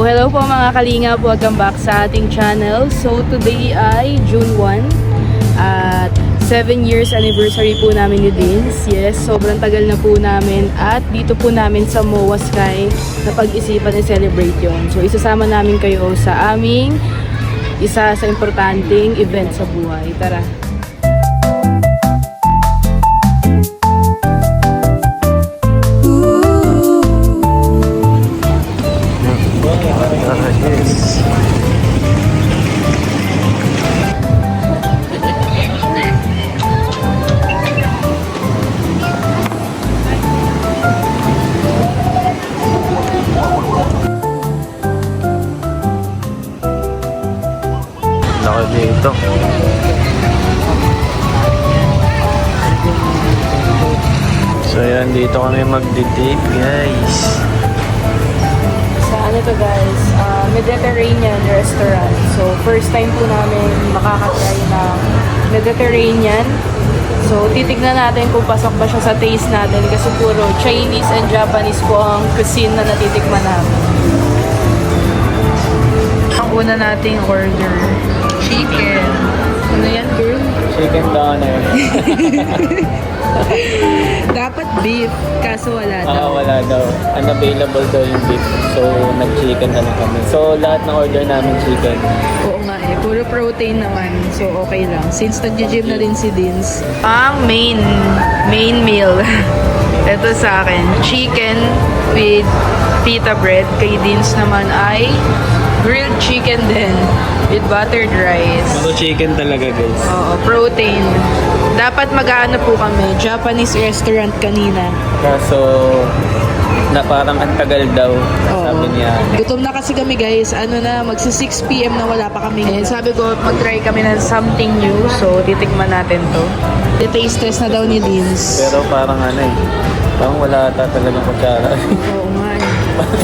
So, hello po mga kalingap, welcome back sa ating channel. So, today ay June 1 at 7 years anniversary po namin ni Dins. Yes, sobrang tagal na po namin at dito po namin sa MOA Sky na pag-isipan na celebrate yun. So, isasama namin kayo sa aming isa sa importanteng event sa buhay. Tara! Laki dito. So yan, dito kami magdi-date guys. Sa ano to guys, Mediterranean restaurant. So, first time po namin makakatry ng Mediterranean. So, titignan natin kung pasok ba siya sa taste natin kasi puro Chinese and Japanese po ang cuisine na natitikman namin. Ang una nating order, chicken. Ano yan, girl? Chicken doner. Dapat beef, kaso wala daw. Wala daw. Unavailable daw yung beef. So, nag-chicken na lang kami. So, lahat ng order namin chicken. Oo nga eh, puro protein naman. So, okay lang. Since nag-gym na rin si Dins. Ang main meal. Ito sa akin, chicken with pita bread. Kay Dins naman ay grilled chicken din with buttered rice. Puro chicken talaga guys. Oo, protein. Dapat mag-aano po kami, Japanese restaurant kanina. Kaso, na parang ang tagal daw. Sabi niya. Gutom na kasi kami guys. Ano na, magsi 6 PM na wala pa kami. And sabi ko, mag-try kami ng something new. So, titikman natin to. The-taste test na daw ni Dins. Pero parang ano eh. Parang wala ata talagang kutsara. Oo nga eh.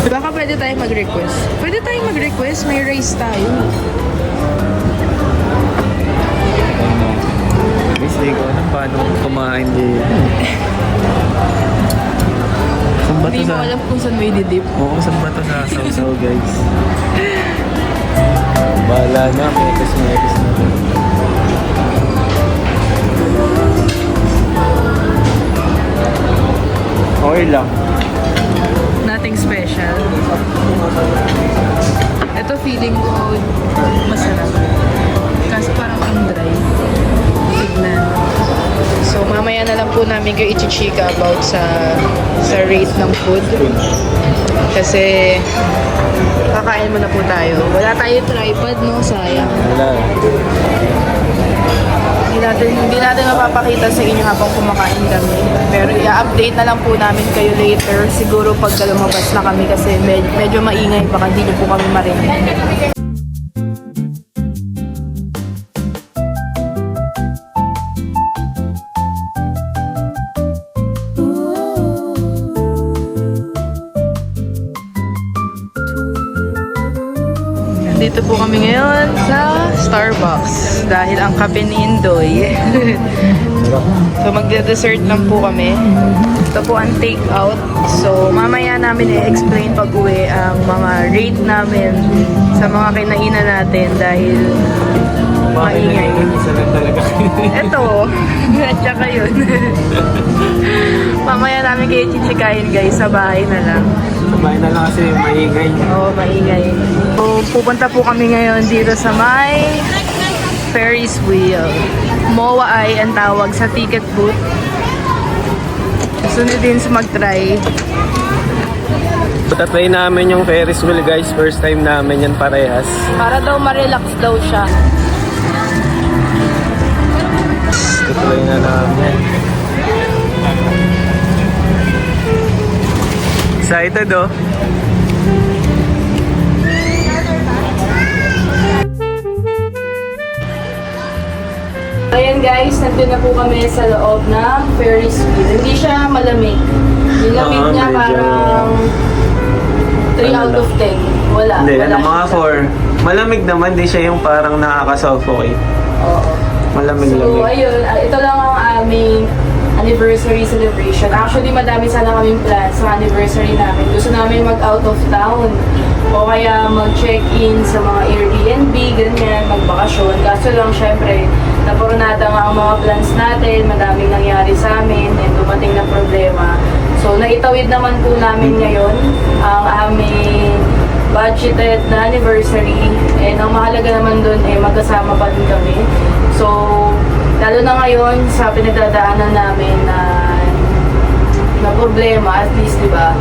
Baka pwede tayo mag-request. Pwede tayo mag-request, may rice tayo. Guys, hindi ko alam paano kumain dito. Saan ba Hindi to mo sa... alam kung saan may didip. Oo, saan ba to sa saw-saw guys? Bahala na, metis na. Okay lang. Nothing special. Ito feeling ko masarap. Kaso parang ang dry. Tignan. So mamaya na lang po namin kayo i-chika about sa rate ng food. Kasi kakain muna po tayo. Wala tayo tripod, no? Sayang. Wala. Hindi natin mapapakita sa inyo habang kumakain kami. Pero i-update na lang po namin kayo later. Siguro pagka lumabas na kami kasi medyo maingay. Baka hindi nyo po kami marinig. Dito po kami ngayon sa Starbucks dahil ang kape ni Indoy. So magde-dessert lang po kami. Ito po ang take-out. So mamaya namin i-explain pag uwi ang mga rate namin sa mga kinainan natin dahil maingay. Isa lang talaga. Ito, at saka yun. Mamaya namin kayo chichikahin guys, sa bahay na lang. Sabay na lang kasi maingay. Oo, maingay. So, pupunta po kami ngayon dito sa may Ferris wheel. MOA ay ang tawag sa ticket booth. Gusto nyo din mag-try. Tatry namin yung Ferris wheel guys. First time namin yan parehas. Para daw ma-relax daw siya. Tatry na namin. Excited oh. Ayan guys, nandun na po kami sa loob ng Ferris wheel. Hindi siya malamig. Yung lamig niya medyo... parang 3 out of 10. Wala. Hindi, wala mga siya. 4. Malamig naman, di siya yung parang nakaka-suffocate. Oo. Malamig-lamig. So, ayun. Ito lang ang aming anniversary celebration. Actually, madami sana kaming plans sa anniversary namin. Gusto namin mag-out of town. o kaya mag-check-in sa mga Airbnb, ganyan, magbakasyon. Kaso lang, syempre, napuronada nga ang mga plans natin, madaming nangyari sa amin, and dumating na problema. So, naitawid naman po namin ngayon ang aming budgeted na anniversary. And ang mahalaga naman dun, magkasama pa din kami. So, lalo na ngayon sa pinagdadaanan namin na problema, at least, di ba,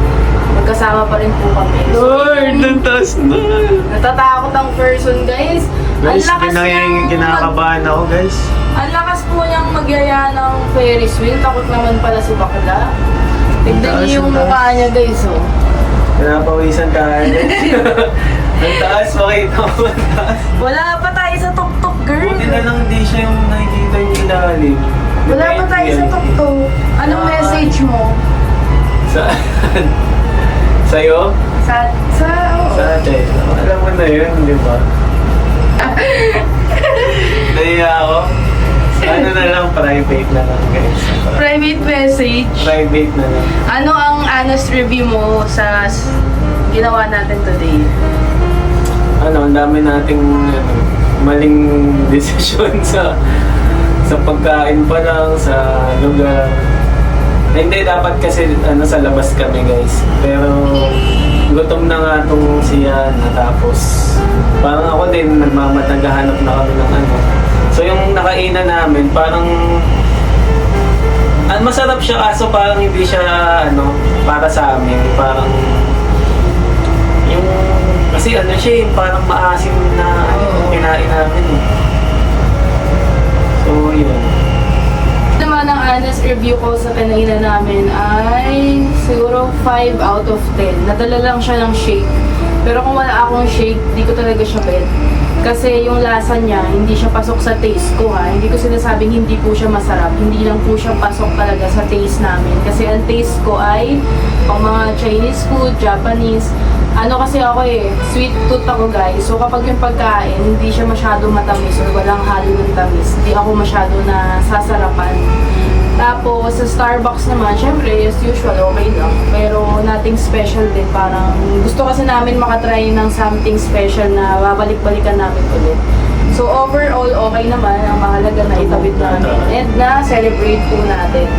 magkasama pa rin po kami. So, Lord, ang taas na. natatakot ang person, guys. Guys, Ang lakas kinakabahan ako, guys. ang lakas po niyang magyaya ng Ferris wheel. Takot naman pala si bakla. Tignan niyo yung mukha niya, guys, oh. Pinapawisan tayo, guys. Ang taas, makita mo ang taas. Wala pa tayo sa tuk-tuk, girl. Buti na lang hindi siya yung nakikita yung ilalim. Wala pa tayo sa tuk-tuk. Anong message mo? Saan? Sa'yo? Sa Sa atin. Alam mo na yun, di ba? Nahiya ako. Ano na lang, private na lang, guys. private message. Private na lang. Ano ang honest review mo sa ginawa natin today? Ang dami nating maling desisyon sa pagkain pa lang, sa lugar. Hindi, dapat kasi sa labas kami, guys. Pero gutom na nga itong siya, natapos parang ako din nagmamatagahanap na kami ng So yung nakainan namin, parang masarap siya kaso parang hindi siya para sa amin. Parang yung kasi siya parang maasim na kinain namin. So yun. Naman ang honest review ko sa kainan namin ay siguro 5 out of 10. Nadala lang siya ng shake. Pero kung wala akong shake, di ko talaga siya bet. Kasi yung lasa niya, hindi siya pasok sa taste ko ha. Hindi ko sinasabing hindi po siya masarap. Hindi lang po siya pasok talaga sa taste namin. Kasi ang taste ko ay pang mga Chinese food, Japanese. Kasi ako sweet tooth ako, guys. So kapag yung pagkain, hindi siya masyado matamis or walang halo ng tamis, hindi ako masyado na sasarapan. Tapos sa Starbucks naman, syempre as usual, okay lang. Pero nothing special din. Parang gusto kasi namin makatry ng something special na babalik-balikan namin ulit. So overall, okay naman. Ang mahalaga na itawid namin and na-celebrate po natin.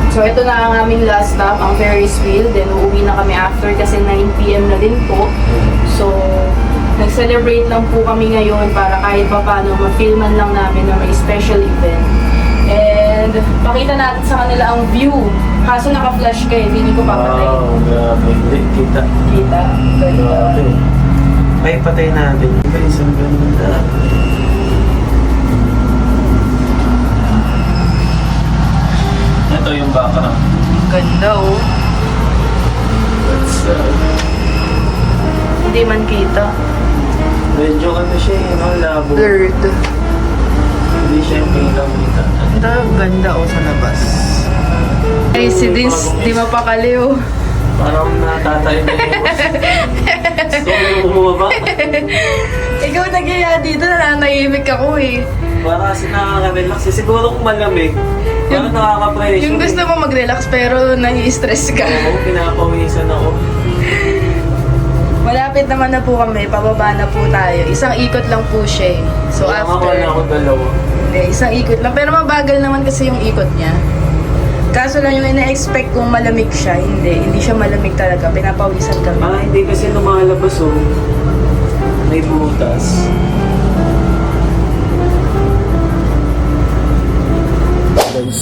So ito na ang aming last stop, ang Ferris wheel. Then uuwi na kami after kasi 9 PM na din po. So nag-celebrate lang po kami ngayon para kahit pa paano ma-filman lang namin na may special event. And pakita natin sa kanila ang view. Kaso naka-flash kayo, hindi ko papatay. Wow, grabe. Kita. Kita. Ganda. Grabe. Ay, patay natin. Guys, ang ganda. Ito yung background. Ganda, oh. That's, Hindi man kita. medyo siya, labo. Blurred. Hindi siya yung kita-kita. Ito, ganda, oh, sa labas. Ay, si Dins, di mapakali, oh. Parang natatay na yung gusto mo bumaba. Ikaw nagyaya dito, nananahimik ako, eh. Para kasi nakaka-relax. Siguro kung malamig, parang nakaka-pressure. Yung gusto mo mag-relax pero nai-stress ka. Oo, pinapawisan ako. Malapit naman na po kami, pababa na po tayo. Isang ikot lang po siya eh. So after... na ako dalawa. Hindi, isang ikot lang. Pero mabagal naman kasi yung ikot niya. Kaso lang yung ina-expect kung malamig siya, hindi siya malamig talaga. Pinapawisan kami. Hindi kasi lumalabas may butas. Guys,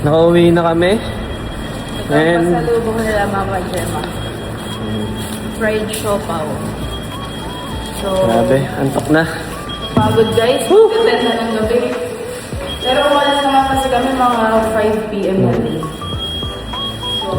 nakauwi na kami. Ito ang pasalubong nila, Mama Gemma. Fried siopaw. So, Grabe, antok na. pagod guys. Ganda na ng gabi. Pero umalis naman kasi kami mga 5 PM na din. So,